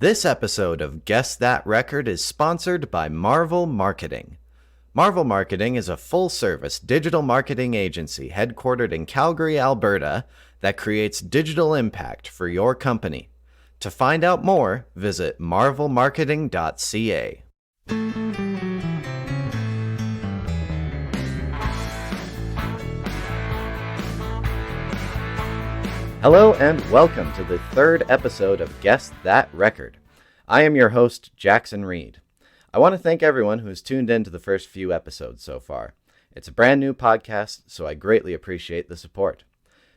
This episode of Guess That Record is sponsored by Marvel Marketing. Marvel Marketing is a full-service digital marketing agency headquartered in Calgary, Alberta, that creates digital impact for your company. To find out more, visit marvelmarketing.ca. Hello and welcome to the third episode of Guess That Record. I am your host, Jackson Reed. I want to thank everyone who has tuned in to the first few episodes so far. It's a brand new podcast, so I greatly appreciate the support.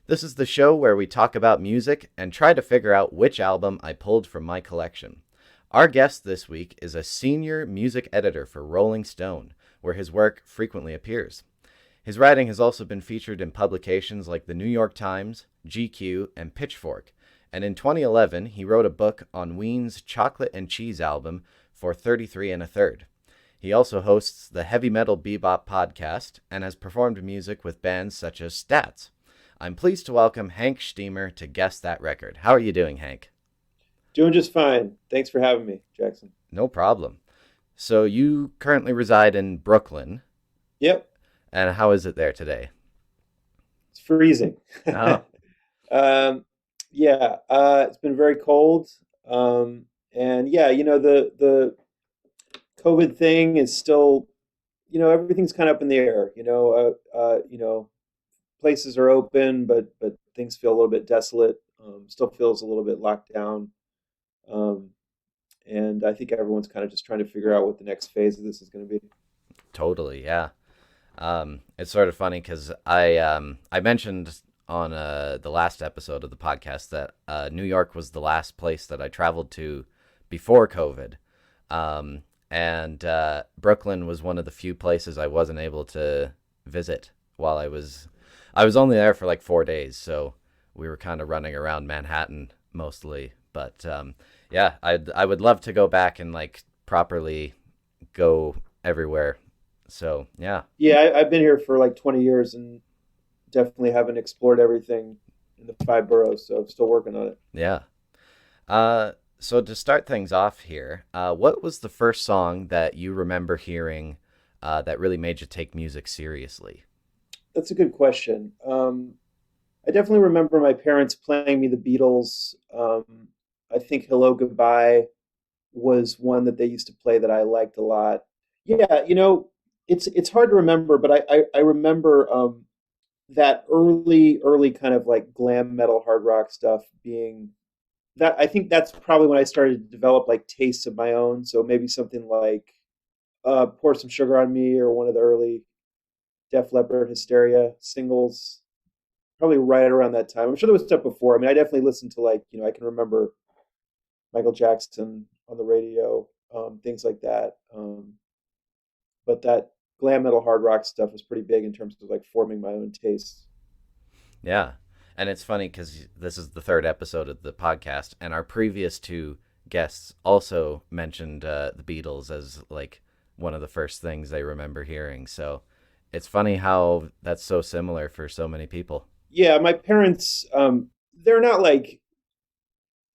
This is the show where we talk about music and try to figure out which album I pulled from my collection. Our guest this week is a senior music editor for Rolling Stone, where his work frequently appears. His writing has also been featured in publications like the New York Times, GQ, and Pitchfork, and in 2011 he wrote a book on Ween's Chocolate and Cheese album for 33 1/3. He also hosts the Heavy Metal Bebop podcast and has performed music with bands such as Stats. I'm pleased to welcome Hank Shteamer to Guess That Record. How are you doing, Hank? Doing just fine. Thanks for having me, Jackson. No problem. So you currently reside in Brooklyn. Yep, And how is it there today? it's freezing. Oh, It's been very cold. And yeah, the COVID thing is still, everything's kind of up in the air. Places are open, but things feel a little bit desolate. Still feels a little bit locked down. Um, and I think everyone's kind of just trying to figure out what the next phase of this is going to be. totally, yeah. It's sort of funny because I mentioned on the last episode of the podcast that New York was the last place that I traveled to before COVID, and Brooklyn was one of the few places I wasn't able to visit while I was only there for like 4 days, so we were kind of running around Manhattan mostly. But yeah, I would love to go back and like properly go everywhere. So yeah. Yeah, I've been here for like 20 years and definitely haven't explored everything in the five boroughs, so I'm still working on it. Yeah. So to start things off here, what was the first song that you remember hearing that really made you take music seriously? That's a good question. I definitely remember my parents playing me the Beatles. I think Hello Goodbye was one that they used to play that I liked a lot. Yeah, it's hard to remember, but I remember that early kind of like glam metal hard rock stuff being that. I think that's probably when I started to develop like tastes of my own. So maybe something like Pour Some Sugar on Me or one of the early Def Leppard Hysteria singles, probably right around that time. I'm sure there was stuff before. I mean, I definitely listened to like, I can remember Michael Jackson on the radio, things like that. But that glam metal hard rock stuff was pretty big in terms of like forming my own tastes. Yeah. And it's funny because this is the third episode of the podcast, and our previous two guests also mentioned the Beatles as like one of the first things they remember hearing. So it's funny how that's so similar for so many people. Yeah, my parents, they're not like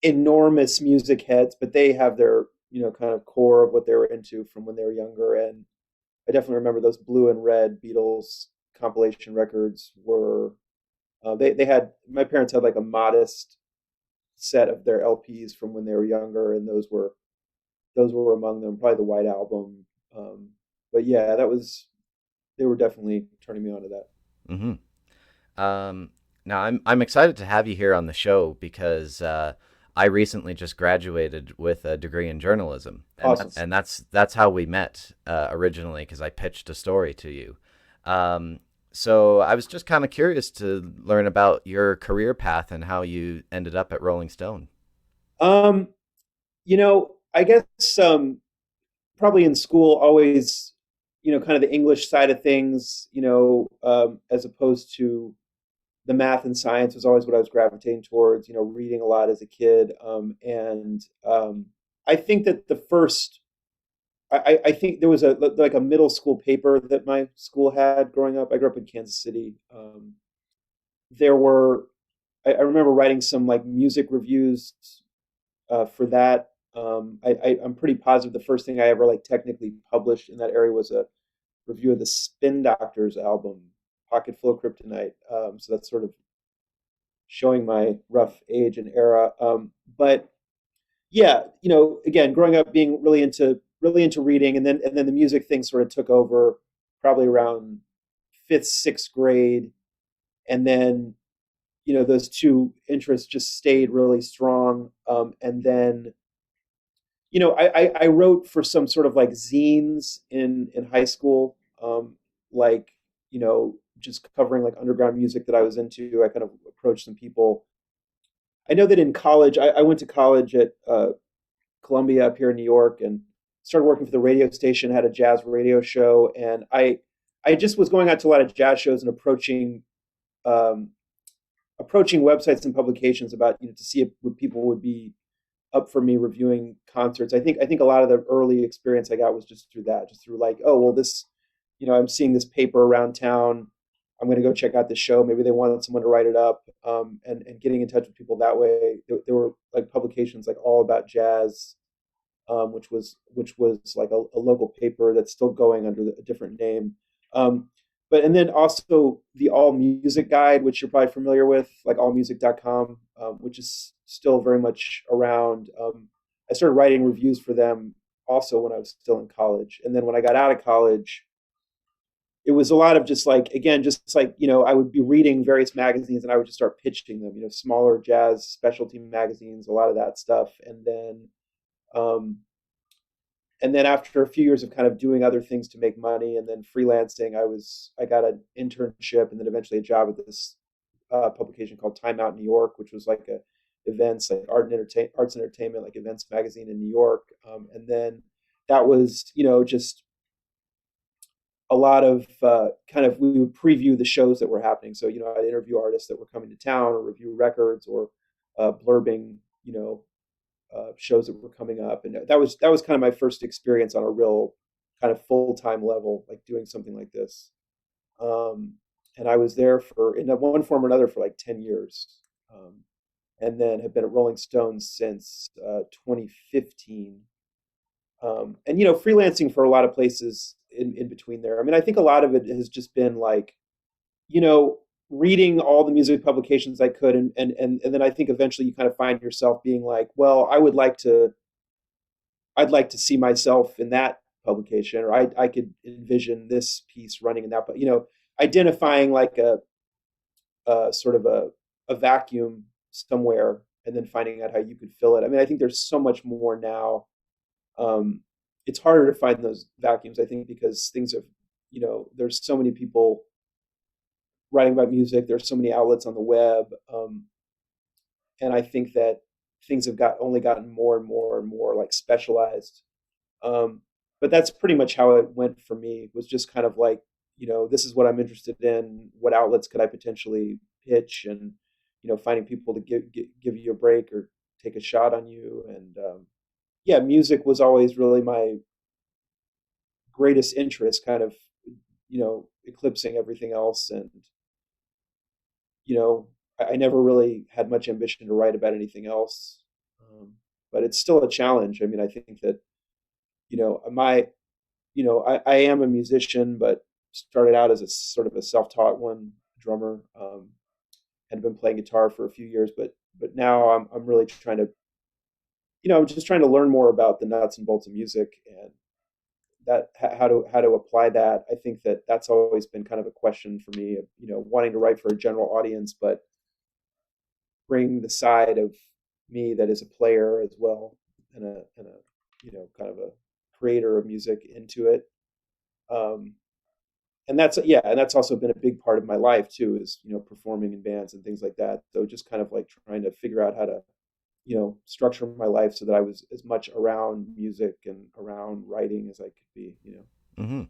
enormous music heads, but they have their, kind of core of what they were into from when they were younger. And I definitely remember those blue and red Beatles compilation records were, they had, my parents had like a modest set of their LPs from when they were younger, and those were among them, probably the White Album. But yeah, they were definitely turning me on to that. Hmm. Now I'm excited to have you here on the show because I recently just graduated with a degree in journalism, and Awesome. and that's how we met originally because I pitched a story to you. So I was just kind of curious to learn about your career path and how you ended up at Rolling Stone. Um, I guess probably in school always, kind of the English side of things, as opposed to the math and science was always what I was gravitating towards, reading a lot as a kid. And I think that I think there was like a middle school paper that my school had growing up. I grew up in Kansas City. There were, I remember writing some like music reviews for that I'm pretty positive the first thing I ever like technically published in that area was a review of the Spin Doctors album, Pocket Full of Kryptonite. So that's sort of showing my rough age and era. But yeah, again, growing up being really into reading, and then the music thing sort of took over probably around fifth, sixth grade, and then those two interests just stayed really strong. And then I wrote for some sort of like zines in high school, like just covering like underground music that I was into. I kind of approached some people. I know that in college, I went to college at Columbia up here in New York and started working for the radio station, had a jazz radio show, and I just was going out to a lot of jazz shows and um, approaching websites and publications about to see if people would be up for me reviewing concerts. I think a lot of the early experience I got was just through that, just through like, oh well, this, I'm seeing this paper around town. I'm going to go check out the show. Maybe they wanted someone to write it up, and getting in touch with people that way. There were like publications like All About Jazz, which was like a local paper that's still going under a different name. But and then also the All Music Guide, which you're probably familiar with, like allmusic.com, which is still very much around. I started writing reviews for them also when I was still in college, and then when I got out of college, it was a lot of just like, again, just like I would be reading various magazines and I would just start pitching them, smaller jazz specialty magazines, a lot of that stuff, um, and then after a few years of kind of doing other things to make money and then freelancing, I got an internship and then eventually a job at this publication called Time Out New York, which was like a events, like arts and entertainment, like events magazine in New York. And then that was just a lot of kind of, we would preview the shows that were happening. So I'd interview artists that were coming to town or review records or blurbing shows that were coming up, and that was kind of my first experience on a real kind of full time level, like doing something like this. Um, and I was there for in one form or another for like 10 years, and then have been at Rolling Stones since 2015. And freelancing for a lot of places in between there. I mean, I think a lot of it has just been like you know, reading all the music publications I could, and then I think eventually you kind of find yourself being like, well, I'd like to see myself in that publication, or I could envision this piece running in that, but identifying like a sort of a vacuum somewhere, and then finding out how you could fill it. I mean, I think there's so much more now. Um, it's harder to find those vacuums, I think, because things have, there's so many people writing about music. There's so many outlets on the web, and I think that things have only gotten more and more and more like specialized. Um, but that's pretty much how it went for me. Was just kind of like, this is what I'm interested in. What outlets could I potentially pitch, and finding people to give you a break or take a shot on you. And yeah, music was always really my greatest interest, kind of eclipsing everything else. And I never really had much ambition to write about anything else. But it's still a challenge. I mean, I think that, my, I am a musician, but started out as a sort of a self-taught one, drummer, and been playing guitar for a few years, but now I'm really trying to, I'm just trying to learn more about the nuts and bolts of music, and that how to apply that. I think that that's always been kind of a question for me of, wanting to write for a general audience, but bring the side of me that is a player as well, and a kind of a creator of music into it. Um, and that's, yeah, and that's also been a big part of my life too, is performing in bands and things like that. So just kind of like trying to figure out how to structure my life so that I was as much around music and around writing as I could be. Hmm.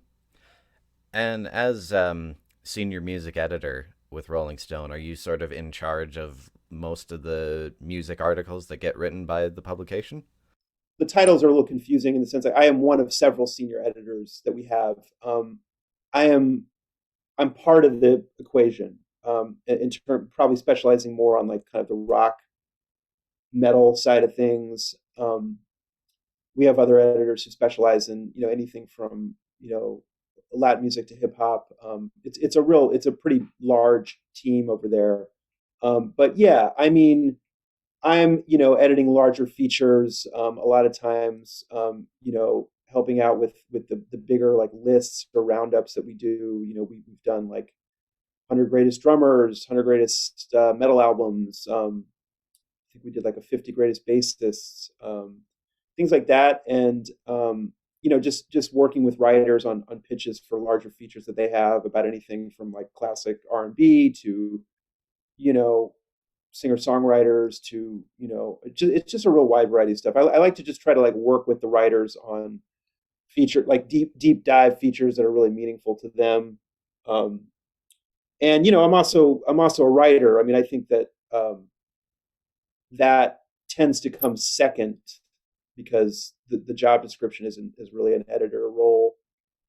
And as senior music editor with Rolling Stone, are you sort of in charge of most of the music articles that get written by the publication? The titles are a little confusing in the sense that I am one of several senior editors that we have. I am I'm part of the equation, in term probably specializing more on like kind of the rock metal side of things. we have other editors who specialize in anything from Latin music to hip hop. It's a pretty large team over there. But yeah, I mean, I'm editing larger features a lot of times. Helping out with the bigger like lists or roundups that we do. We've done like 100 greatest drummers, 100 greatest metal albums. I think we did like a 50 greatest bassists, things like that, and just working with writers on pitches for larger features that they have about anything from like classic R&B to you know singer songwriters to it's just a real wide variety of stuff. I like to just try to like work with the writers on feature like deep dive features that are really meaningful to them. Um, and I'm also a writer. I mean, I think that that tends to come second because the job description is really an editor role.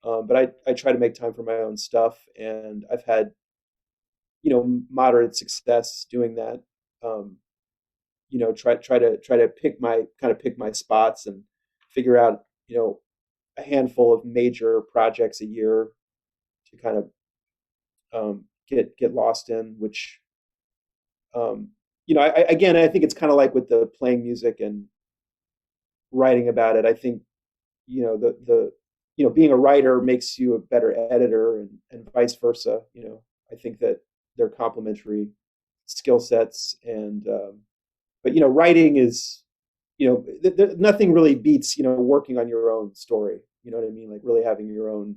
But I try to make time for my own stuff, and I've had moderate success doing that. Um, try to pick my spots and figure out a handful of major projects a year to kind of get lost in, which again, I think it's kind of like with the playing music and writing about it. I think the being a writer makes you a better editor, and vice versa. I think that they're complementary skill sets, and but writing is nothing really beats working on your own story. You know what I mean? Like really having your own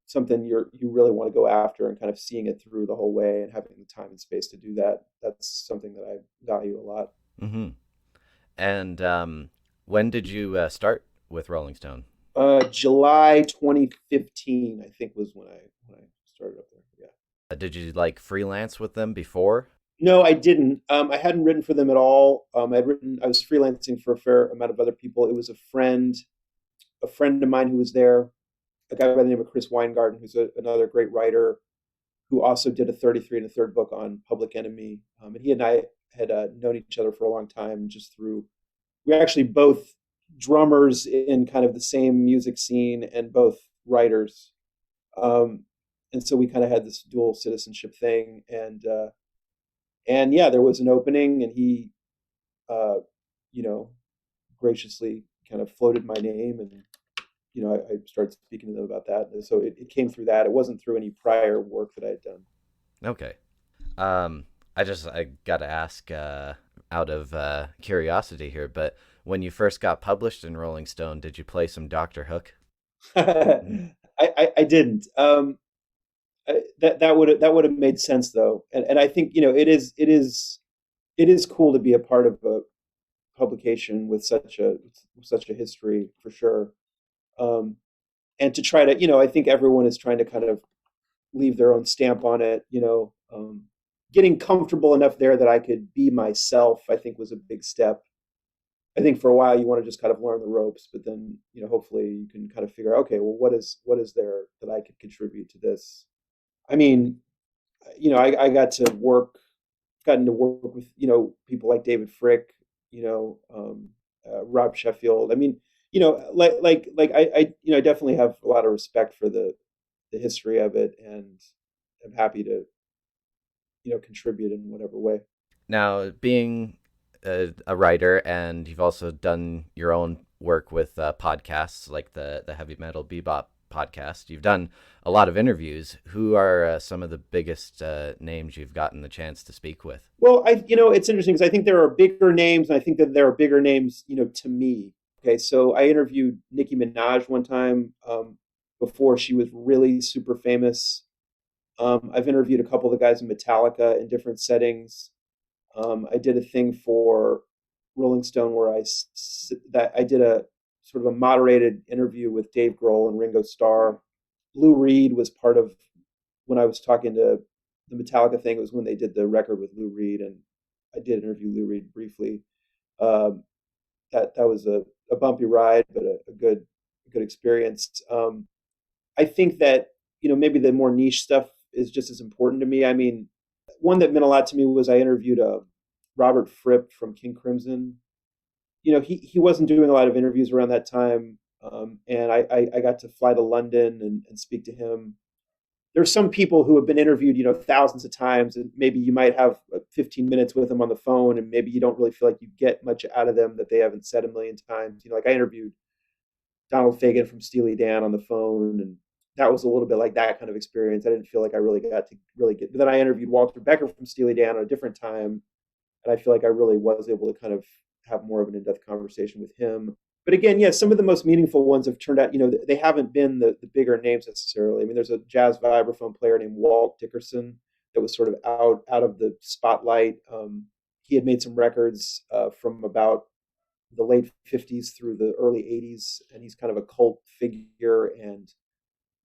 something you really want to go after and kind of seeing it through the whole way and having the time and space to do that. That's something that I value a lot. Hmm. And when did you start with Rolling Stone? July 2015, I think, was when I started up there. Yeah. Did you like freelance with them before? No, I didn't. I hadn't written for them at all. I was freelancing for a fair amount of other people. It was a friend of mine who was there, a guy by the name of Chris Weingarten, who's another great writer, who also did a 33 and a third book on Public Enemy. And he and I had known each other for a long time, just through, we're actually both drummers in kind of the same music scene and both writers. Um, and so we kind of had this dual citizenship thing. And yeah, there was an opening, and he, uh, you know, graciously kind of floated my name, and I started speaking to them about that. And so it came through that. It wasn't through any prior work that I had done. Okay. I got to ask out of curiosity here, but when you first got published in Rolling Stone, did you play some Doctor Hook? I didn't. That would have made sense though, and I think it is cool to be a part of a publication with such a history for sure. Um, and to try to I think everyone is trying to kind of leave their own stamp on it. Getting comfortable enough there that I could be myself, I think, was a big step. I think for a while you want to just kind of learn the ropes, but then hopefully you can kind of figure out, okay, well, what is there that I could contribute to this? I mean, I gotten to work with people like David Frick, Rob Sheffield. I mean, I definitely have a lot of respect for the history of it, and I'm happy to contribute in whatever way. Now, being a writer, and you've also done your own work with podcasts like the Heavy Metal Bebop podcast. You've done a lot of interviews. Who are some of the biggest names you've gotten the chance to speak with? Well, it's interesting because I think there are bigger names, and I think that there are bigger names, to me. Okay, so I interviewed Nicki Minaj one time before she was really super famous. I've interviewed a couple of the guys in Metallica in different settings. I did a thing for Rolling Stone where that I did a sort of a moderated interview with Dave Grohl and Ringo Starr. Lou Reed was part of when I was talking to the Metallica thing. It was when they did the record with Lou Reed, and I did interview Lou Reed briefly. Um, that was a bumpy ride, but a good experience. I think that maybe the more niche stuff is just as important to me. I mean, one that meant a lot to me was I interviewed Robert Fripp from King Crimson. he wasn't doing a lot of interviews around that time, and I got to fly to London and speak to him. There's some people who have been interviewed, thousands of times, and maybe you might have 15 minutes with them on the phone, and maybe you don't really feel like you get much out of them that they haven't said a million times. Like I interviewed Donald Fagen from Steely Dan on the phone, and that was a little bit like that kind of experience. I didn't feel like I really got to really get. But then I interviewed Walter Becker from Steely Dan at a different time, and I feel like I really was able to kind of have more of an in-depth conversation with him. But again, yeah, some of the most meaningful ones have turned out, they haven't been the bigger names necessarily. I mean, there's a jazz vibraphone player named Walt Dickerson that was sort of out of the spotlight. He had made some records from about the late 50s through the early 80s, and he's kind of a cult figure, and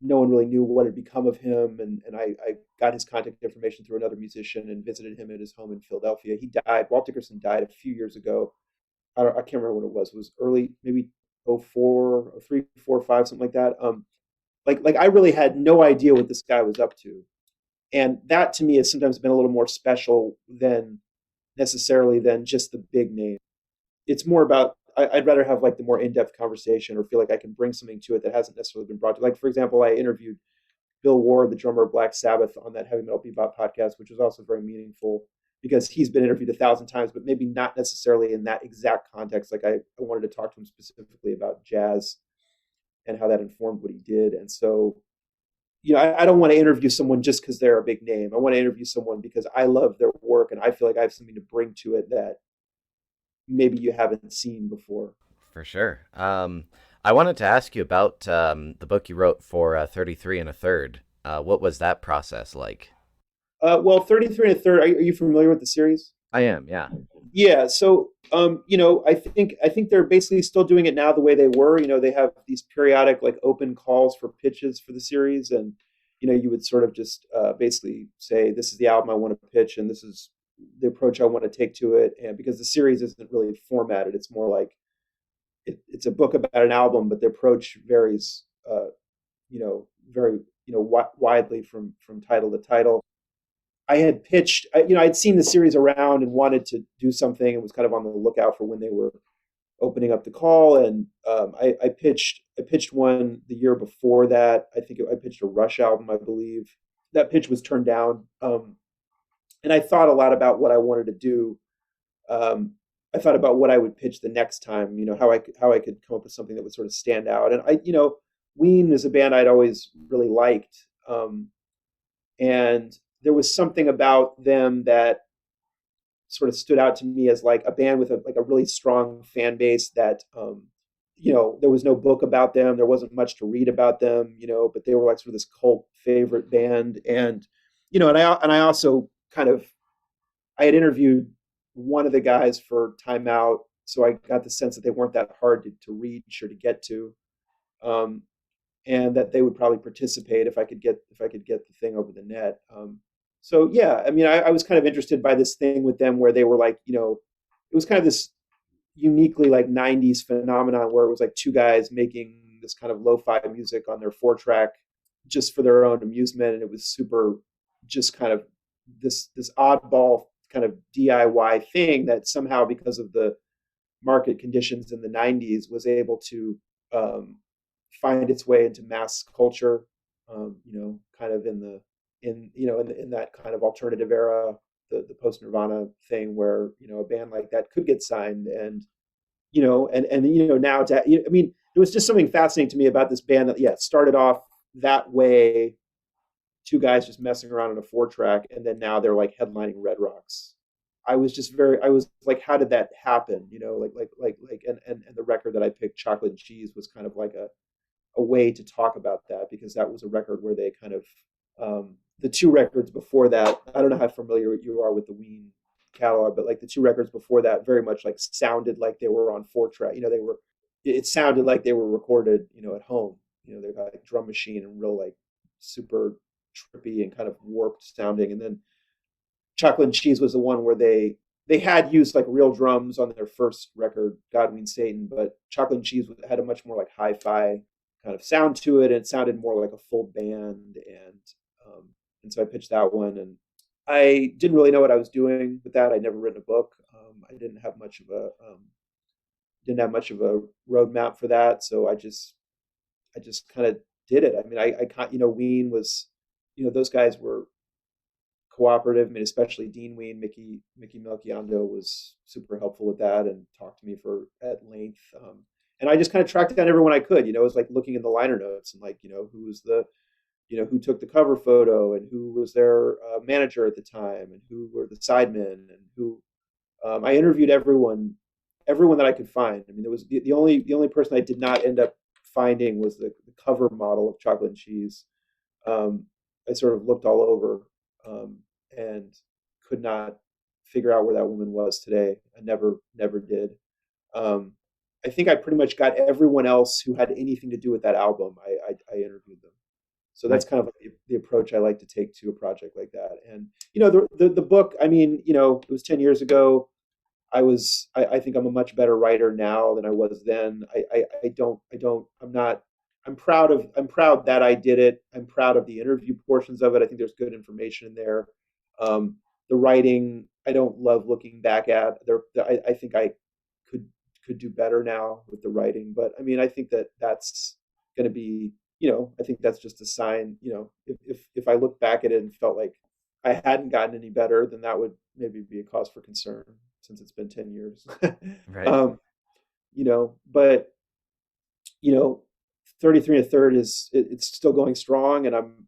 no one really knew what had become of him. And I got his contact information through another musician and visited him at his home in Philadelphia. He died. Walt Dickerson died a few years ago. I can't remember when it was. It was early, maybe '04, '03, '04, '05, something like that. Like I really had no idea what this guy was up to, and that to me has sometimes been a little more special than necessarily than just the big name. It's more about I'd rather have like the more in-depth conversation or feel like I can bring something to it that hasn't necessarily been brought to. Like for example, I interviewed Bill Ward, the drummer of Black Sabbath, on that Heavy Metal Bebop podcast, which was also very meaningful because he's been interviewed 1,000 times, but maybe not necessarily in that exact context. Like I wanted to talk to him specifically about jazz and how that informed what he did. And so, I don't want to interview someone just because they're a big name. I want to interview someone because I love their work and I feel like I have something to bring to it that maybe you haven't seen before. For sure. I wanted to ask you about the book you wrote for 33 and a Third. What was that process like? Well, 33 and a Third, are you familiar with the series? I am, yeah. Yeah, so I think they're basically still doing it now the way they were. They have these periodic like open calls for pitches for the series, and you would sort of just basically say, "This is the album I want to pitch, and this is the approach I want to take to it." And because the series isn't really formatted, it's more like it's a book about an album, but the approach varies, very widely from title to title. I had pitched, I'd seen the series around and wanted to do something and was kind of on the lookout for when they were opening up the call. And I pitched one the year before that. I pitched a Rush album, I believe. That pitch was turned down. And I thought a lot about what I wanted to do. I thought about what I would pitch the next time, how I could come up with something that would sort of stand out. And Ween is a band I'd always really liked. And there was something about them that sort of stood out to me as like a band with a really strong fan base that there was no book about them, there wasn't much to read about them, but they were like sort of this cult favorite band. And and I also kind of I had interviewed one of the guys for Time Out, so I got the sense that they weren't that hard to reach or to get to. um, and that they would probably participate if I could get the thing over the net. So yeah, I mean, I was kind of interested by this thing with them where they were like, it was kind of this uniquely like '90s phenomenon where it was like two guys making this kind of lo-fi music on their 4 track just for their own amusement, and it was super, just kind of this oddball kind of DIY thing that somehow because of the market conditions in the '90s was able to um, find its way into mass culture. Kind of in that kind of alternative era, the post Nirvana thing, where a band like that could get signed, and now I mean, there was just something fascinating to me about this band that started off that way, two guys just messing around on a 4 track, and then now they're like headlining Red Rocks. I was like, how did that happen? And the record that I picked, Chocolate and Cheese, was kind of like a way to talk about that, because that was a record where they kind of the two records before that. I don't know how familiar you are with the Ween catalog, but like the two records before that very much like sounded like they were on 4 track. They were, it sounded like they were recorded, at home. They got like drum machine and real like super trippy and kind of warped sounding. And then Chocolate and Cheese was the one where they had used like real drums on their first record, God Ween Satan, but Chocolate and Cheese had a much more like hi-fi kind of sound to it, and it sounded more like a full band. And so I pitched that one, and I didn't really know what I was doing with that. I'd never written a book. I didn't have much of didn't have much of a roadmap for that, so I just kind of did it. I mean, Ween was, those guys were cooperative. I mean, especially Dean Ween, Mickey Melchiondo was super helpful with that and talked to me for at length. And I just kind of tracked down everyone I could. It was like looking in the liner notes and like, who was the, who took the cover photo and who was their manager at the time and who were the sidemen and who. I interviewed everyone that I could find. I mean, there was the only person I did not end up finding was the cover model of Chocolate and Cheese. I sort of looked all over um, and could not figure out where that woman was today. I never did. Um, I think I pretty much got everyone else who had anything to do with that album. I interviewed them. So that's Right. kind of like the approach I like to take to a project like that. And the book. I mean, it was 10 years ago. I think I'm a much better writer now than I was then. I'm not, I'm proud that I did it. I'm proud of the interview portions of it. I think there's good information in there. Um, the writing, I don't love looking back at I think I could, could do better now with the writing, but I mean, I think that that's going to be, I think that's just a sign, if I look back at it and felt like I hadn't gotten any better, then that would maybe be a cause for concern since it's been 10 years. Right. um, but, you know, 33 and a third it's still going strong and I'm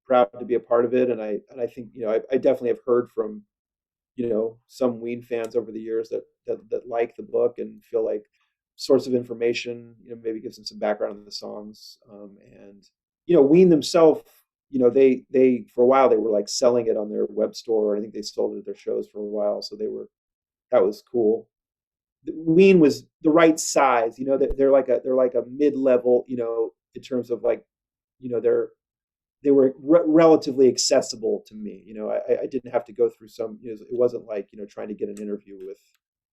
proud to be a part of it. And I think, I definitely have heard from, some Ween fans over the years that like the book and feel like source of information, maybe gives them some background on the songs. And, Ween themselves, they, for a while, they were like selling it on their web store. I think they sold it at their shows for a while. So that was cool. Ween was the right size. They're like a mid level. In terms of like, they were relatively accessible to me. I didn't have to go through some. It wasn't like trying to get an interview with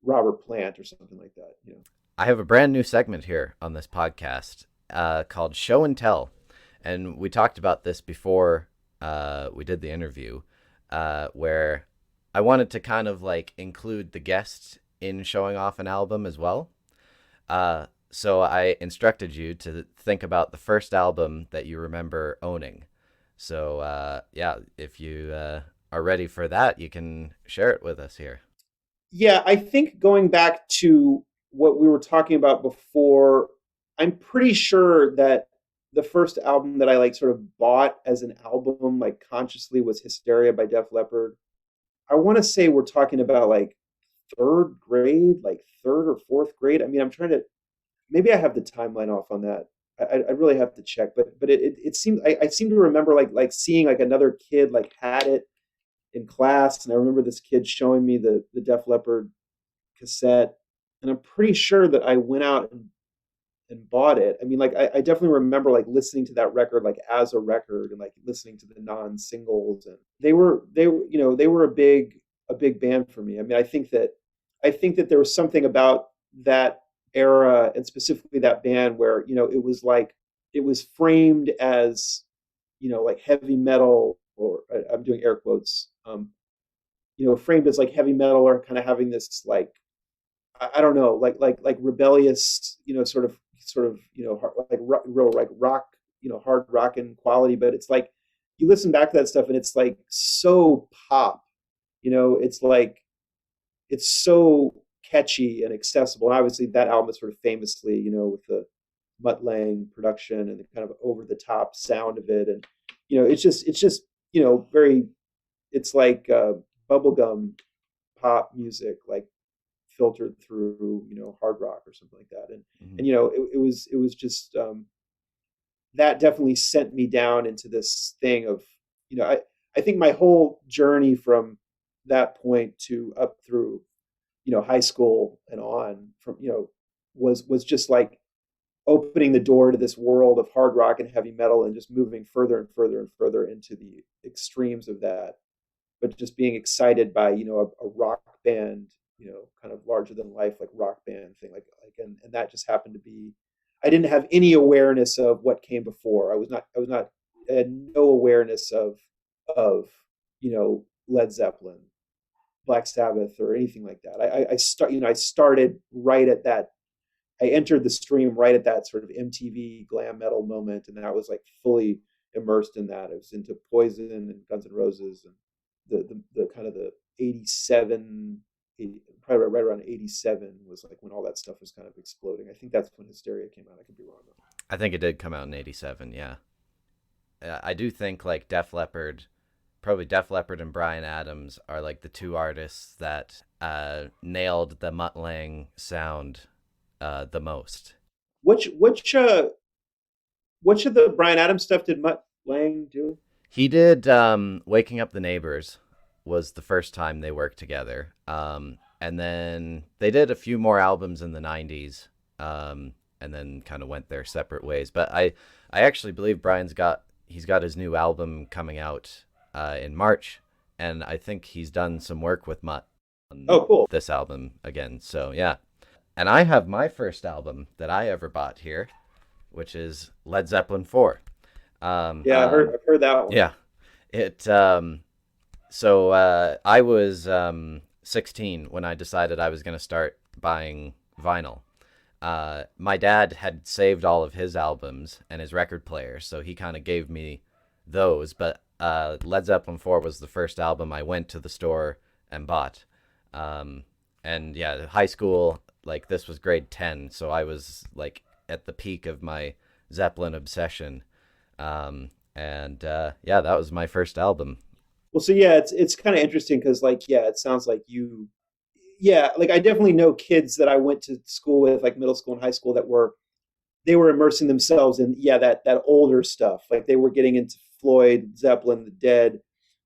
Robert Plant or something like that. I have a brand new segment here on this podcast called Show and Tell. And we talked about this before we did the interview, where I wanted to kind of like include the guest in showing off an album as well. So I instructed you to think about the first album that you remember owning. So yeah, if you are ready for that, you can share it with us here. Yeah, I think going back to what we were talking about before, I'm pretty sure that the first album that I like sort of bought as an album, like consciously, was Hysteria by Def Leppard. I want to say we're talking about like third grade, like third or fourth grade. I mean, I'm trying to, maybe I have the timeline off on that. I really have to check, but it seems I seem to remember like seeing like another kid like had it in class, and I remember this kid showing me the Def Leppard cassette, and I'm pretty sure that I went out and bought it. I mean, like I definitely remember like listening to that record like as a record and like listening to the non-singles, and they were a big band for me. I mean, I think that there was something about that era and specifically that band where it was framed as like heavy metal, or I'm doing air quotes, framed as like heavy metal or kind of having this like I don't know, like rebellious, sort of, real like rock, hard rockin' quality. But it's like you listen back to that stuff and it's like so pop, it's like it's so catchy and accessible. And obviously that album is sort of famously, with the Mutt Lange production and the kind of over the top sound of it. And, it's just, very, it's like bubblegum pop music, like filtered through, hard rock or something like that. Mhm. And, it was just, that definitely sent me down into this thing of, I think my whole journey from that point to up through, high school and on from, was just like opening the door to this world of hard rock and heavy metal and just moving further and further and further into the extremes of that, but just being excited by, a rock band, kind of larger than life, like rock band thing, and that just happened to be, I didn't have any awareness of what came before. I had no awareness of, Led Zeppelin, Black Sabbath, or anything like that. I started right at that I entered the stream right at that sort of MTV glam metal moment, and I was like fully immersed in that. I was into Poison and Guns N' Roses, and the kind of the 87, 80, probably right around 87 was like when all that stuff was kind of exploding. I think that's when Hysteria came out. I could be wrong though. I think it did come out in 87, yeah. I do think like Def Leppard, probably Def Leppard and Bryan Adams are like the two artists that nailed the Mutt Lange sound the most. Which of the Bryan Adams stuff did Mutt Lange do? He did Waking Up the Neighbors was the first time they worked together. And then they did a few more albums in the 90s and then kind of went their separate ways. But I actually believe he's got his new album coming out in March, and I think he's done some work with Mutt on cool. this album again. So, yeah. And I have my first album that I ever bought here, which is Led Zeppelin 4. I've heard that one. Yeah. So I was 16 when I decided I was going to start buying vinyl. My dad had saved all of his albums and his record player, so he kind of gave me those. But Led Zeppelin 4 was the first album I went to the store and bought. And yeah, high school, like this was grade 10, so I was like at the peak of my Zeppelin obsession. That was my first album. Well, so yeah, it's kind of interesting because it sounds like I definitely know kids that I went to school with, like middle school and high school, they were immersing themselves in that older stuff. Like they were getting into Floyd, Zeppelin, The Dead,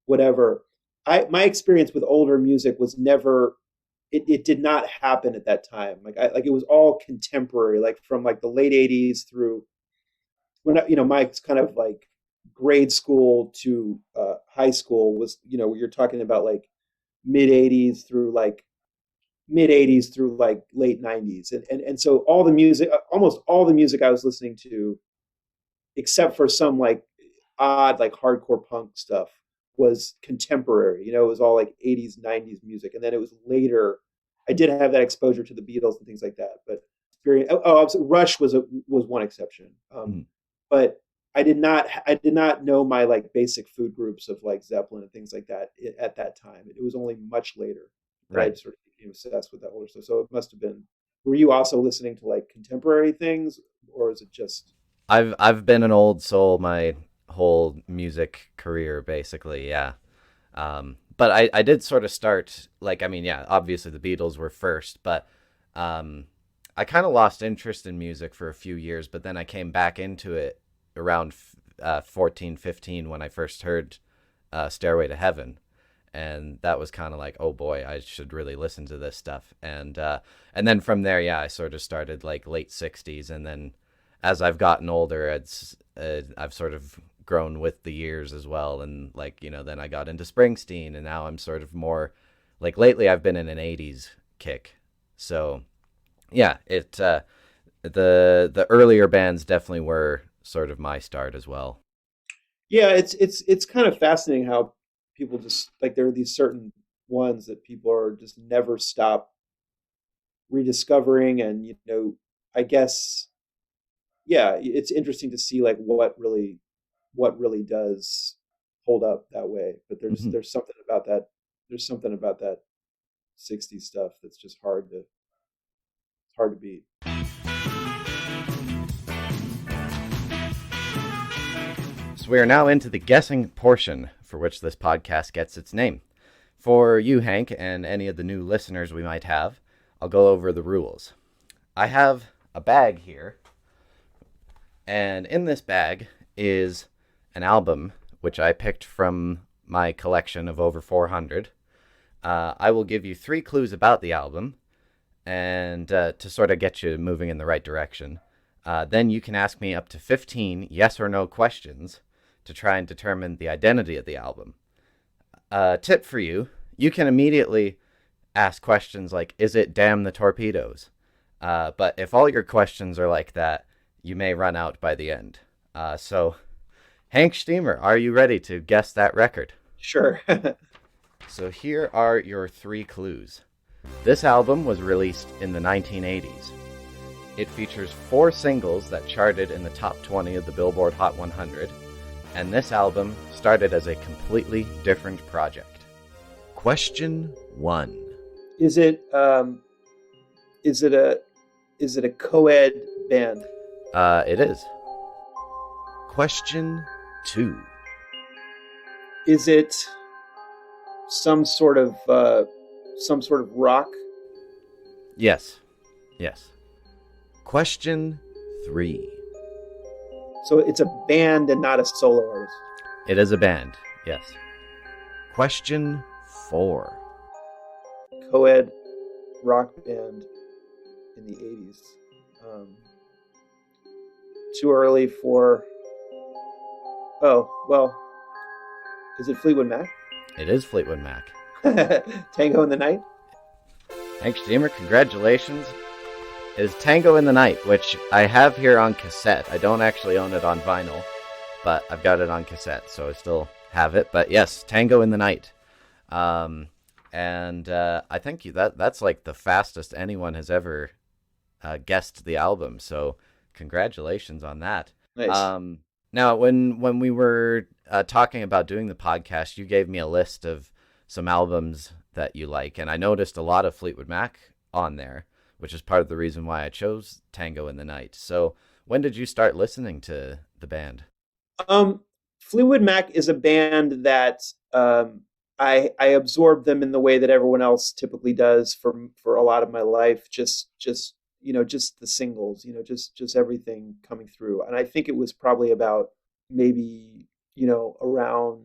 whatever. My experience with older music was never. It did not happen at that time. It was all contemporary, like from like the late '80s through when my kind of like grade school to high school was, you're talking about like mid '80s through like late '90s, and so almost all the music I was listening to, except for some like odd like hardcore punk stuff, was contemporary. It was all like '80s, '90s music, and then it was later. I did have that exposure to the Beatles and things like that, but Rush was one exception. But I did not know my like basic food groups of like Zeppelin and things like that at that time. It was only much later that I sort of became obsessed with that older stuff. So it must have been. Were you also listening to like contemporary things, or is it just? I've been an old soul my whole music career, basically. Yeah. But I did sort of start obviously the Beatles were first, but I kind of lost interest in music for a few years, but then I came back into it around 14, 15 when I first heard Stairway to Heaven. And that was kind of like, oh boy, I should really listen to this stuff. And then from there, I sort of started like late 60s. And then as I've gotten older, I've sort of grown with the years as well. And then I got into Springsteen, and now I'm sort of more like lately I've been in an 80s kick. So yeah, the earlier bands definitely were sort of my start as well. Yeah, it's kind of fascinating how people just like there are these certain ones that people are just never stop rediscovering, and I guess it's interesting to see like what really does hold up that way. But there's something about that. There's something about that '60s stuff that's just hard to beat. So we are now into the guessing portion for which this podcast gets its name. For you, Hank, and any of the new listeners we might have, I'll go over the rules. I have a bag here, and in this bag is an album which I picked from my collection of over 400. I will give you 3 clues about the album, and to sort of get you moving in the right direction. Then you can ask me up to 15 yes or no questions to try and determine the identity of the album. Tip for you, you can immediately ask questions like, is it Damn the Torpedoes? But if all your questions are like that, you may run out by the end. So, Hank Shteamer, are you ready to guess that record? Sure. So here are your 3 clues. This album was released in the 1980s. It features 4 singles that charted in the top 20 of the Billboard Hot 100, and this album started as a completely different project. Question 1. Is it is it a co-ed band? It is. Question 2. Is it some sort of rock? Yes. Yes. Question 3. So it's a band and not a solo artist. It is a band. Yes. Question 4. Co-ed rock band in the 80s. Too early for... Oh, well, is it Fleetwood Mac? It is Fleetwood Mac. Tango in the Night? Hank Shteamer, congratulations. It is Tango in the Night, which I have here on cassette. I don't actually own it on vinyl, but I've got it on cassette, so I still have it. But yes, Tango in the Night. I think that's like the fastest anyone has ever guessed the album, so congratulations on that. Nice. Now, when we were talking about doing the podcast, you gave me a list of some albums that you like, and I noticed a lot of Fleetwood Mac on there, which is part of the reason why I chose Tango in the Night. So when did you start listening to the band? Fleetwood Mac is a band that I absorbed them in the way that everyone else typically does for a lot of my life. Just just the singles, just everything coming through. And I think it was probably about maybe around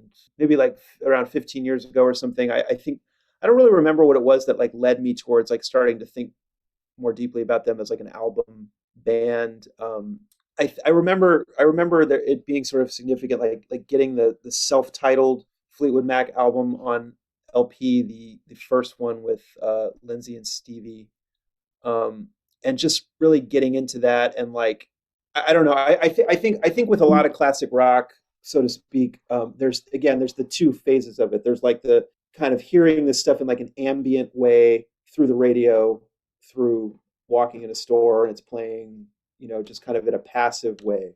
15 years ago or something. I think I don't really remember what it was that like led me towards like starting to think more deeply about them as like an album band. I remember that it being sort of significant, like getting the self-titled Fleetwood Mac album on LP, the first one with Lindsay and Stevie, and just really getting into that. And like I don't know, I think with a lot of classic rock, so to speak, there's the two phases of it. There's like the kind of hearing this stuff in like an ambient way through the radio, through walking in a store and it's playing, just kind of in a passive way.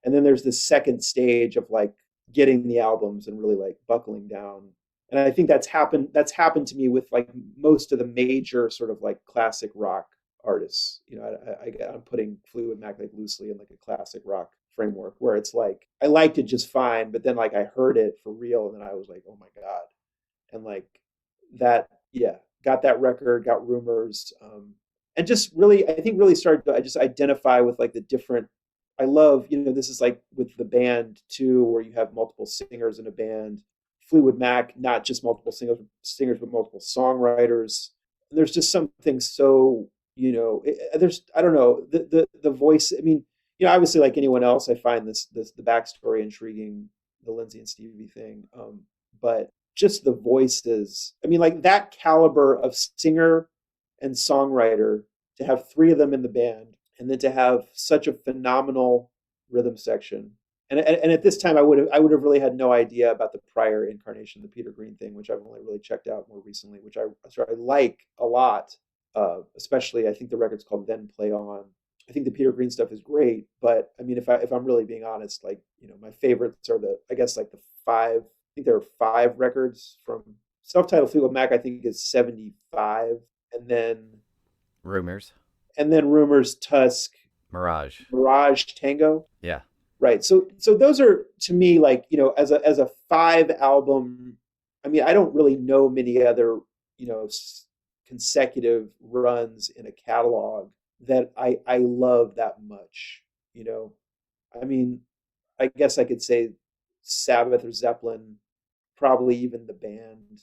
And then there's this second stage of like getting the albums and really like buckling down. And I think that's happened to me with like most of the major sort of like classic rock artists. I'm putting Fleetwood Mac like loosely in like a classic rock framework where it's like I liked it just fine, but then like I heard it for real and then I was like, oh my God. And like that, yeah, got that record, got Rumors, and just really, I think really started to I just identify with like the different. I love, this is like with the band too, where you have multiple singers in a band. Fleetwood Mac, not just multiple singers, but multiple songwriters. And there's just something so, there's, I don't know, the voice. I mean, obviously, like anyone else, I find the backstory intriguing, the Lindsay and Stevie thing. But just the voices. I mean, like that caliber of singer and songwriter, to have three of them in the band, and then to have such a phenomenal rhythm section. And at this time, I would have really had no idea about the prior incarnation, the Peter Green thing, which I've only really checked out more recently, which I like a lot. Especially, I think the record's called Then Play On. I think the Peter Green stuff is great, but I mean, if I'm really being honest, like my favorites are I guess like the five. I think there are 5 records from self-titled Fleetwood Mac. I think is 75, and then Rumors, Tusk, Mirage, Tango. Yeah. Right. So those are to me like, as a 5 album. I mean, I don't really know many other, consecutive runs in a catalog that I love that much. I mean, I guess I could say Sabbath or Zeppelin, probably even the band.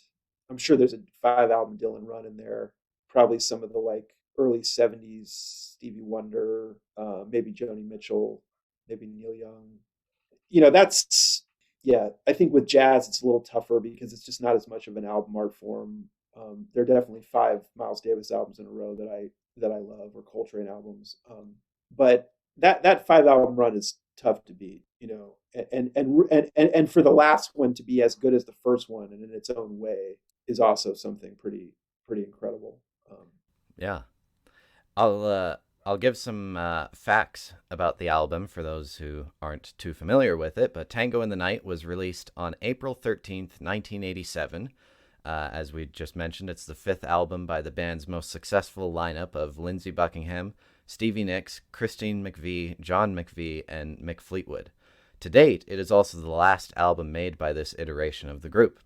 I'm sure there's a 5 album Dylan run in there. Probably some of the like early 70s Stevie Wonder, maybe Joni Mitchell, maybe Neil Young. That's, yeah, I think with jazz it's a little tougher because it's just not as much of an album art form. There are definitely 5 Miles Davis albums in a row that I love, or Coltrane albums. But that 5 album run is tough to beat, and for the last one to be as good as the first one and in its own way is also something pretty incredible. Yeah. I'll I'll give some facts about the album for those who aren't too familiar with it, but Tango in the Night was released on April 13th, 1987. As we just mentioned, it's the fifth album by the band's most successful lineup of Lindsey Buckingham, Stevie Nicks, Christine McVie, John McVie, and Mick Fleetwood. To date, it is also the last album made by this iteration of the group.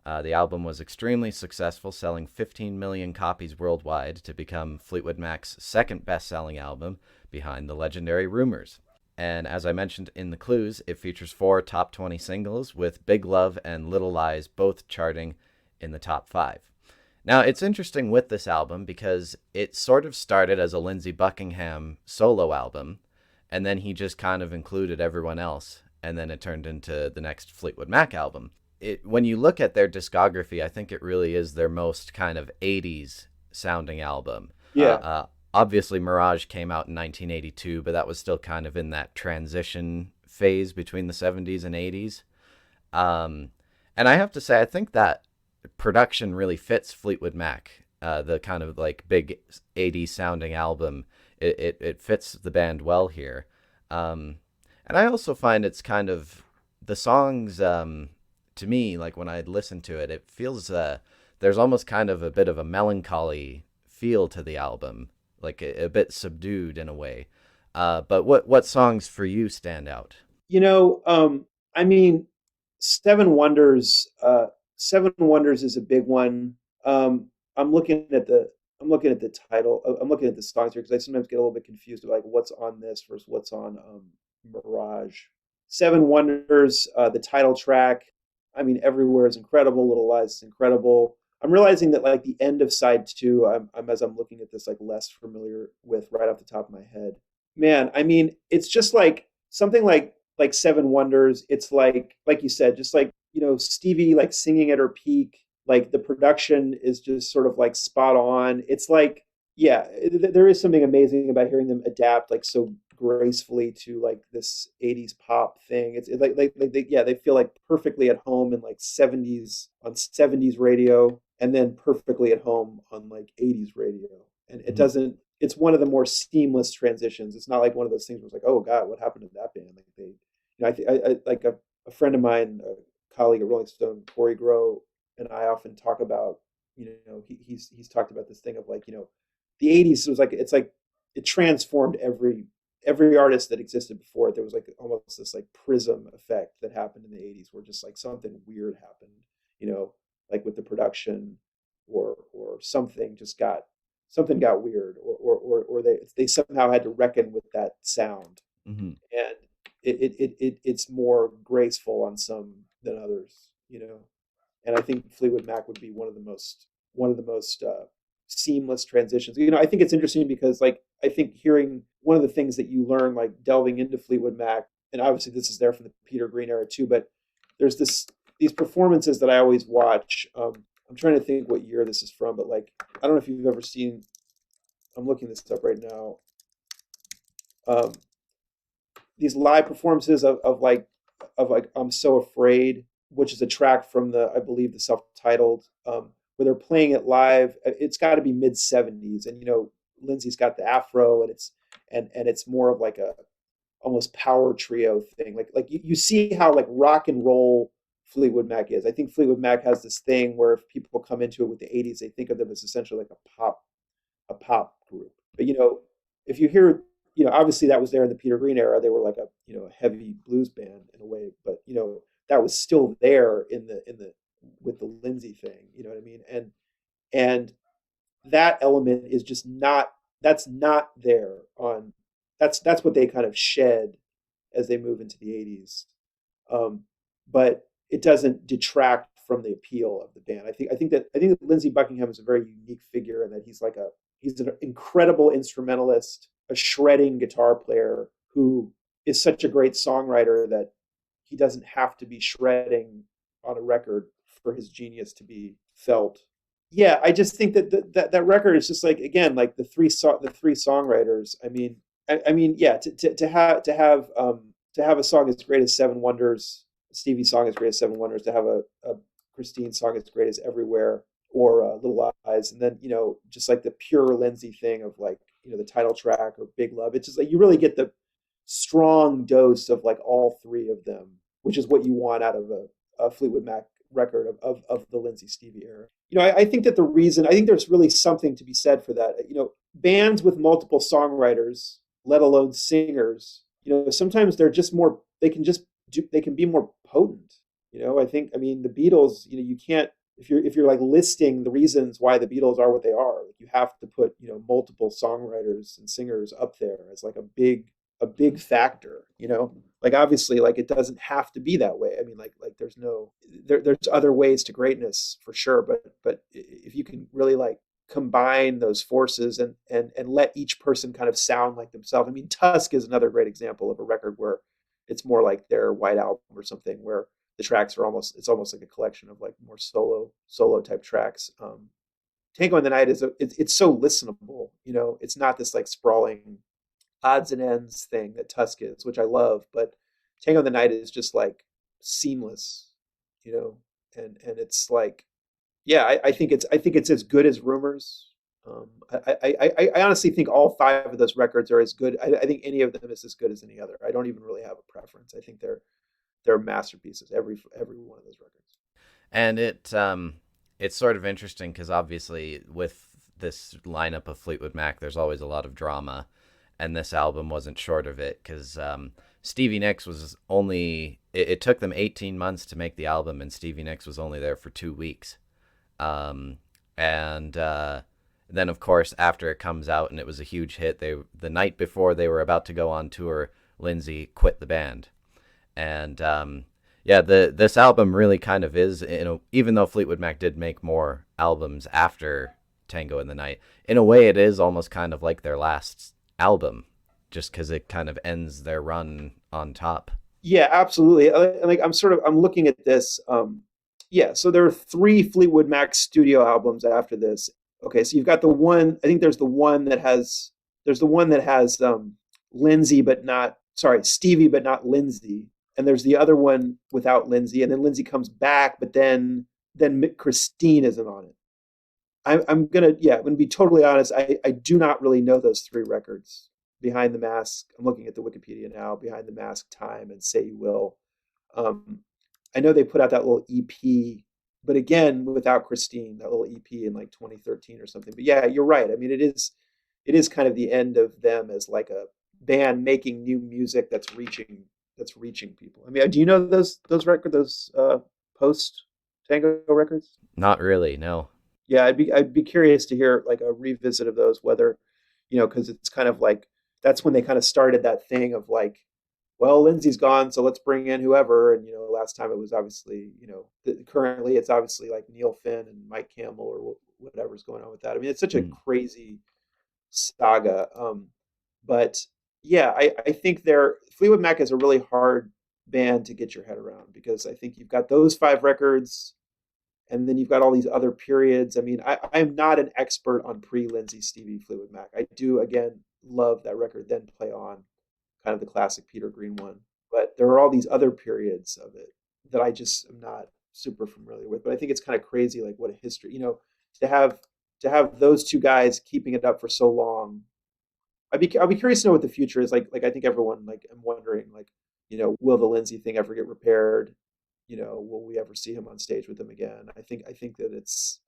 The album was extremely successful, selling 15 million copies worldwide to become Fleetwood Mac's second best-selling album behind the legendary Rumours. And as I mentioned in the clues, it features 4 top 20 singles, with Big Love and Little Lies both charting in the top 5. Now, it's interesting with this album because it sort of started as a Lindsey Buckingham solo album, and then he just kind of included everyone else, and then it turned into the next Fleetwood Mac album. When you look at their discography, I think it really is their most kind of 80s sounding album. Yeah. Obviously, Mirage came out in 1982, but that was still kind of in that transition phase between the 70s and 80s. And I have to say, I think that production really fits Fleetwood Mac, the kind of like big 80s sounding album. It fits the band well here. And I also find it's kind of the songs, to me, like when I listen to it, it feels there's almost kind of a bit of a melancholy feel to the album, like a bit subdued in a way. But what songs for you stand out? You know, I mean, Seven Wonders. Seven Wonders is a big one. I'm looking at the I'm looking at the title. I'm looking at the songs here because I sometimes get a little bit confused about like what's on this versus what's on Mirage. Seven Wonders, the title track. I mean, Everywhere is incredible. Little Lies is incredible. I'm realizing that like the end of side two, I'm as I'm looking at this like less familiar with right off the top of my head. Man, I mean, it's just like something like Seven Wonders. It's like you said, just like Stevie like singing at her peak. Like the production is just sort of like spot on. It's like yeah, there is something amazing about hearing them adapt like so gracefully to like this 80s pop thing. It's like they feel like perfectly at home in like 70s on 70s radio and then perfectly at home on like 80s radio. And it Mhm. doesn't it's one of the more seamless transitions. It's not like one of those things where it's like, oh God, what happened to that band? Like I like a friend of mine, a colleague at Rolling Stone, Corey Grow, and I often talk about, he's talked about this thing of like, the 80s was like it's like it transformed every artist that existed before it. There was like almost this like prism effect that happened in the 80s where just like something weird happened, like with the production or something got weird or they somehow had to reckon with that sound. Mhm. And it's more graceful on some than others. And I think Fleetwood Mac would be one of the most seamless transitions. I think it's interesting because like I think hearing one of the things that you learn like delving into Fleetwood Mac, and obviously this is there from the Peter Green era too, but there's these performances that I always watch. I'm trying to think what year this is from, but like I don't know if you've ever seen. I'm looking this up right now. Um, these live performances of like I'm So Afraid, which is a track from the I believe the self-titled where they're playing it live. It's got to be mid 70s, and Lindsay's got the afro, and it's more of like a almost power trio thing. Like you see how like rock and roll Fleetwood Mac is. I think Fleetwood Mac has this thing where if people come into it with the 80s, they think of them as essentially like a pop group. But if you hear, obviously that was there in the Peter Green era. They were like a heavy blues band in a way, but that was still there in the with the Lindsay thing. You know what I mean? And that element is just not that's not there on that's what they kind of shed as they move into the 80s. But it doesn't detract from the appeal of the band. I think that Lindsey Buckingham is a very unique figure, and that he's an incredible instrumentalist, a shredding guitar player who is such a great songwriter that he doesn't have to be shredding on a record for his genius to be felt. Yeah, I just think that record is just like again like the three songwriters. I mean, yeah, to have a song as great as Seven Wonders, Stevie's song as great as Seven Wonders, to have a Christine song as great as Everywhere or Little Eyes, and then just like the pure Lindsay thing of like the title track or Big Love. It's just like you really get the strong dose of like all three of them, which is what you want out of a Fleetwood Mac record of the Lindsey Stevie era. I think that I think there's really something to be said for that. Bands with multiple songwriters, let alone singers, sometimes they're just more, they can be more potent. I mean, the Beatles, you can't, if you're like listing the reasons why the Beatles are what they are, like you have to put, multiple songwriters and singers up there as like a big factor, like obviously like it doesn't have to be that way. I mean, like there's other ways to greatness for sure, but if you can really like combine those forces and let each person kind of sound like themselves. I mean, Tusk is another great example of a record where it's more like their White Album or something, where the tracks are almost like a collection of like more solo type tracks. Tango in the Night it's so listenable. It's not this like sprawling odds and ends thing that Tusk is, which I love, but Tango in the Night is just like seamless, and it's like, yeah, I think it's as good as Rumors. I honestly think all five of those records are as good. I think any of them is as good as any other. I don't even really have a preference. I think they're masterpieces. Every one of those records. And it's sort of interesting because obviously with this lineup of Fleetwood Mac, there's always a lot of drama, and this album wasn't short of it because Stevie Nicks was only. It took them 18 months to make the album, and Stevie Nicks was only there for 2 weeks. And then of course after it comes out and it was a huge hit, the night before they were about to go on tour, Lindsey quit the band. And this album really kind of is, even though Fleetwood Mac did make more albums after Tango in the Night, in a way it is almost kind of like their last album, just because it kind of ends their run on top. Yeah, absolutely. Like I'm looking at this. Yeah, so there are three Fleetwood Mac studio albums after this. Okay, so you've got the one. I think there's the one that has Stevie but not Lindsey, and there's the other one without Lindsey, and then Lindsey comes back, but then Christine isn't on it. I'm gonna be totally honest. I do not really know those three records. Behind the Mask. I'm looking at the Wikipedia now. Behind the Mask, Time, and Say You Will. Um, I know they put out that little EP, but again, without Christine, that little EP in like 2013 or something. But yeah, you're right. I mean, it is kind of the end of them as like a band making new music that's reaching people. I mean, do you know those post Tango records? Not really, no. Yeah, I'd be curious to hear like a revisit of those, whether, because it's kind of like that's when they kind of started that thing of like, well, Lindsey's gone, so let's bring in whoever. And last time it was obviously, currently it's obviously like Neil Finn and Mike Campbell or whatever's going on with that. I mean, it's such a crazy saga. But yeah, I think Fleetwood Mac is a really hard band to get your head around because I think you've got those five records, and then you've got all these other periods. I mean, I'm not an expert on pre-Lindsey Stevie Fleetwood Mac. I do again love that record, Then Play On, kind of the classic Peter Green one. But there are all these other periods of it that I just am not super familiar with. But I think it's kind of crazy, like what a history, to have those two guys keeping it up for so long. I'll be curious to know what the future is like. Like I think everyone like I'm wondering like, will the Lindsey thing ever get repaired? Will we ever see him on stage with them again? I think that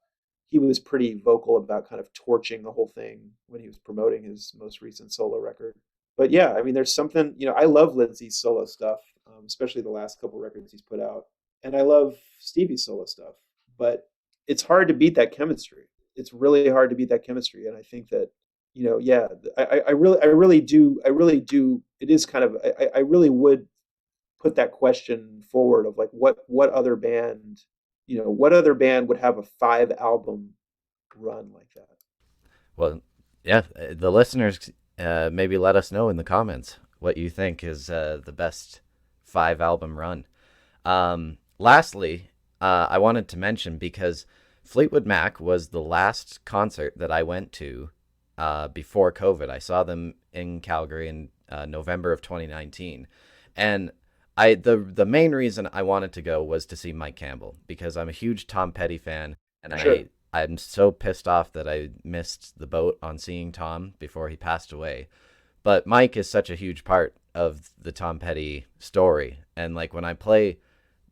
he was pretty vocal about kind of torching the whole thing when he was promoting his most recent solo record. But yeah, I mean, there's something, I love Lindsey's solo stuff, especially the last couple records he's put out. And I love Stevie's solo stuff, but it's hard to beat that chemistry. It's really hard to beat that chemistry. And I think that, yeah, I really do. It is kind of, I really would put that question forward of like, what other band would have a 5 album run like that? Well, yeah, the listeners maybe let us know in the comments what you think is the best 5 album run. Lastly, I wanted to mention because Fleetwood Mac was the last concert that I went to before COVID. I saw them in Calgary in November of 2019, and the main reason I wanted to go was to see Mike Campbell because I'm a huge Tom Petty fan, and Sure. I'm so pissed off that I missed the boat on seeing Tom before he passed away. But Mike is such a huge part of the Tom Petty story. And like when I play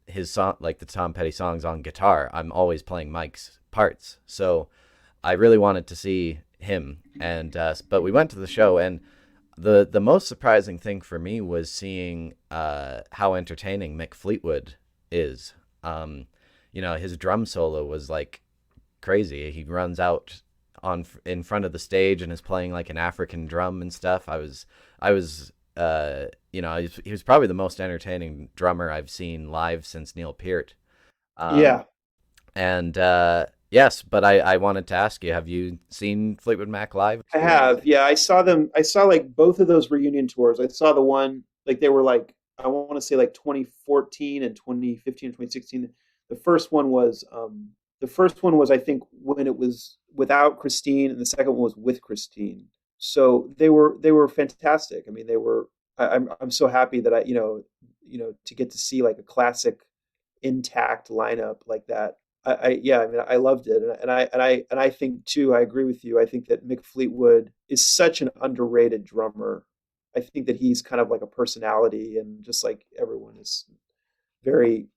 his song, like the Tom Petty songs on guitar, I'm always playing Mike's parts. So I really wanted to see him. And but we went to the show, and the most surprising thing for me was seeing how entertaining Mick Fleetwood is. His drum solo was like crazy. He runs out in front of the stage and is playing like an African drum and stuff. He was probably the most entertaining drummer I've seen live since Neil Peart. Yeah, And yes, but I wanted to ask you, have you seen Fleetwood Mac live? I have. Yeah, I saw them. I saw like both of those reunion tours. I saw the one like they were like I want to say like 2014 and 2015 and 2016. The first one was I think when it was without Christine, and the second one was with Christine. So they were fantastic. I mean, they were. I'm so happy that to get to see like a classic intact lineup like that. Yeah, I mean, I loved it, and I think too. I agree with you. I think that Mick Fleetwood is such an underrated drummer. I think that he's kind of like a personality, and just like everyone is very,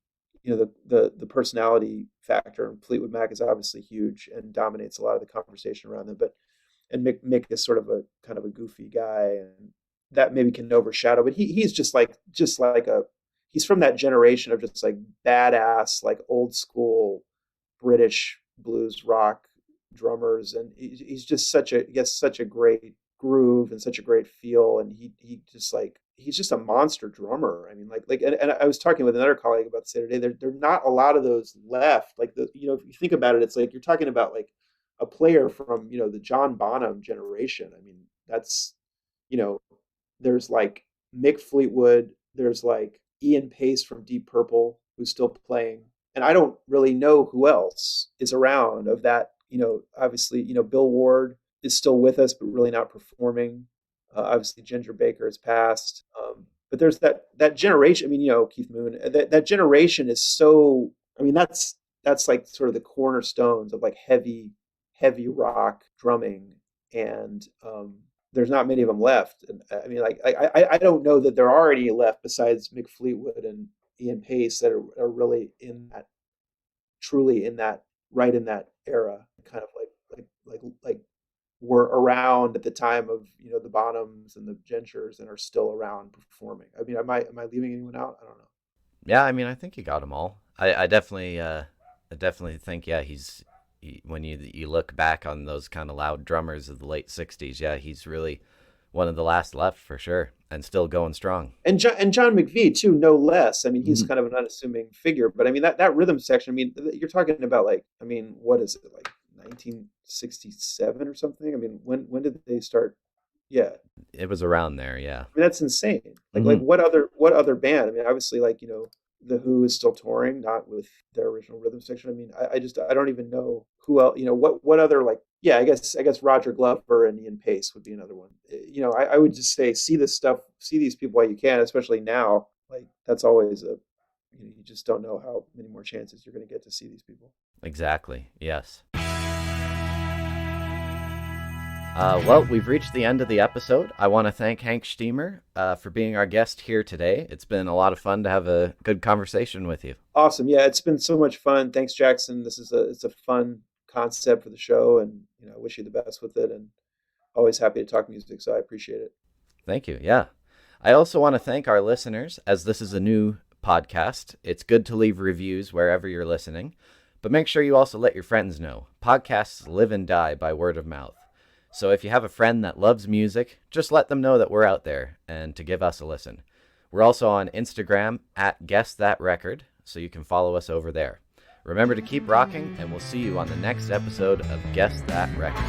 the personality factor. And Fleetwood Mac is obviously huge and dominates a lot of the conversation around them. And Mick is sort of a kind of a goofy guy, and that maybe can overshadow. But he's he's from that generation of just like badass, like old school British blues rock drummers, and he's just he has such a great groove and such a great feel, and he's just a monster drummer. I mean, and I was talking with another colleague about this the other day. There are not a lot of those left. Like if you think about it, it's like you're talking about like a player from the John Bonham generation. I mean, that's there's like Mick Fleetwood, there's like Ian Pace from Deep Purple who's still playing, and I don't really know who else is around of that. Obviously, Bill Ward is still with us, but really not performing. Obviously, Ginger Baker has passed, but there's that generation. I mean, Keith Moon. That generation is so. I mean, that's like sort of the cornerstones of like heavy rock drumming, and there's not many of them left. And I mean, like I don't know that there are any left besides Mick Fleetwood and Ian Pace that are really truly in that right in that era, kind of like were around at the time of the Bonhams and the Gentures and are still around performing. I mean, am I leaving anyone out? I don't know. Yeah, I mean, I think you got them all. I definitely think, yeah, when you look back on those kind of loud drummers of the late 60s, yeah, he's really one of the last left for sure, and still going strong. And John McVie too, no less. I mean, he's kind of an unassuming figure, but I mean that rhythm section. I mean, you're talking about like, I mean, what is it, like 1967 or something? I mean, when did they start? Yeah, it was around there. Yeah, I mean that's insane. Like what other band? I mean, obviously, like the Who is still touring, not with their original rhythm section. I mean, I don't even know who else. What other, like, yeah, I guess Roger Glover and Ian Pace would be another one. I would just say see this stuff, see these people while you can, especially now. Like that's always you just don't know how many more chances you're going to get to see these people. Exactly. Yes. Well, we've reached the end of the episode. I want to thank Hank Shteamer for being our guest here today. It's been a lot of fun to have a good conversation with you. Awesome. Yeah, it's been so much fun. Thanks, Jackson. It's a fun concept for the show, and I wish you the best with it, and always happy to talk music, so I appreciate it. Thank you. Yeah. I also want to thank our listeners, as this is a new podcast. It's good to leave reviews wherever you're listening, but make sure you also let your friends know. Podcasts live and die by word of mouth. So if you have a friend that loves music, just let them know that we're out there and to give us a listen. We're also on Instagram at Guess That Record, so you can follow us over there. Remember to keep rocking, and we'll see you on the next episode of Guess That Record.